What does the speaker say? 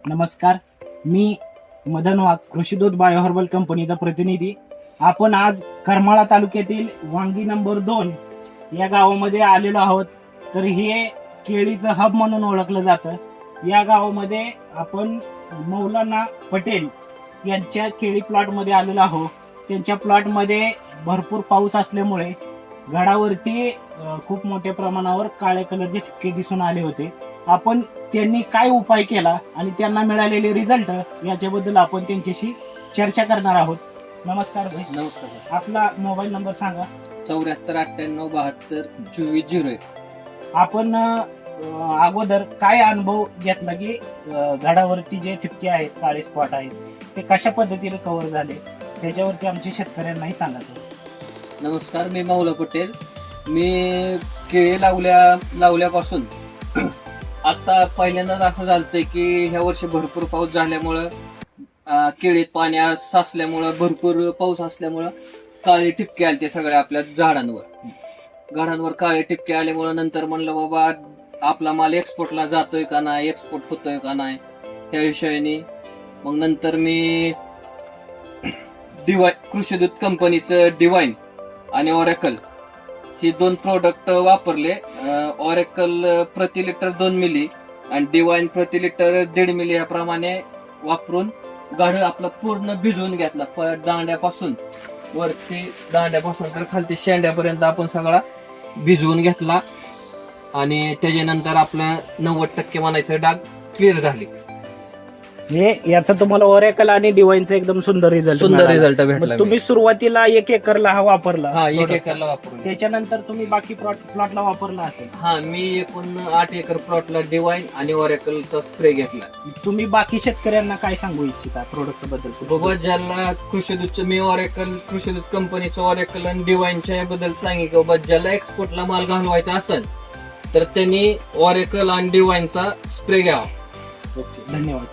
नमस्कार, मी मदन वाघ, कृषी दूध बायो हर्बल कंपनीचा प्रतिनिधी. आपण आज करमाळा तालुक्यातील वांगी नंबर 2 या गावामध्ये आलेलो आहोत. तर हे केळीचं हब म्हणून ओळखलं जातं. या गावामध्ये आपण मौलाना पटेल यांच्या केळी प्लॉटमध्ये आलेलो आहोत. त्यांच्या प्लॉटमध्ये भरपूर पाऊस असल्यामुळे झाडावरती खूप मोठ्या प्रमाणावर काळ्या कलरचे ठिपके दिसून आले होते. आपण त्यांनी काय उपाय केला आणि त्यांना मिळालेले रिझल्ट याच्याबद्दल आपण त्यांच्याशी चर्चा करणार आहोत. नमस्कार भाई. नमस्कार. आपला मोबाईल नंबर सांगा. 7498922401. आपण अगोदर काय अनुभव घेतला की झाडावरती जे ठिपके आहेत, काळे स्पॉट आहेत, ते कशा पद्धतीने कव्हर झाले त्याच्यावरती आमच्या शेतकऱ्यांनाही सांगा. नमस्कार, मी मौला पटेल. मी केळी लावल्यापासून आता पहिल्यांदाच असं झालंय की ह्या वर्षी भरपूर पाऊस झाल्यामुळं केळीत पाणी साचल्यामुळं, भरपूर पाऊस असल्यामुळं काळे टिपके आले ते सगळ्या आपल्या झाडांवर काळे टिपके आल्यामुळं नंतर म्हणलं बाबा आपला माल एक्सपोर्टला जातोय का नाही, एक्सपोर्ट होतोय का नाही, त्या विषयाने मग नंतर मी कृषी दूध कंपनीचं डिवाइन आणि ऑरेकल ही 2 प्रोडक्ट वापरले. ऑरेकल प्रति लिटर 2 मिली आणि डिवाइन प्रति लिटर 1.5 मिली याप्रमाणे वापरून गाढ आपला पूर्ण भिजवून घेतला. दांड्यापासून तर खालती शेंड्यापर्यंत आपण सगळा भिजवून घेतला आणि त्याच्यानंतर आपलं 90% म्हणायचं डाग क्लिअर झाले. याचा तुम्हाला ओरेकल आणि डिवाइनचा एकदम सुंदर रिझल्ट भेटला. तुम्ही सुरुवातीला 1 एकरला हा वापरला. 1 एकरला वापरला. त्याच्यानंतर तुम्ही बाकी प्लॉटला वापरला असेल. मी एकूण 8 एकर प्लॉटला डिवाइन आणि ऑरेकलचा स्प्रे घेतला. तुम्ही बाकी शेतकऱ्यांना काय सांगू इच्छिता प्रोडक्ट बद्दल? बाबा ज्याला कृषी दूधचं मी कृषी दूध कंपनीचं ऑरेकल आणि डिवाइनच्या बद्दल सांगितलं, बाबा ज्याला एक्सपोर्टला माल घालवायचा असेल तर त्यांनी ऑरेकल आणि डिवाइनचा स्प्रे घ्यावा. ओके, धन्यवाद.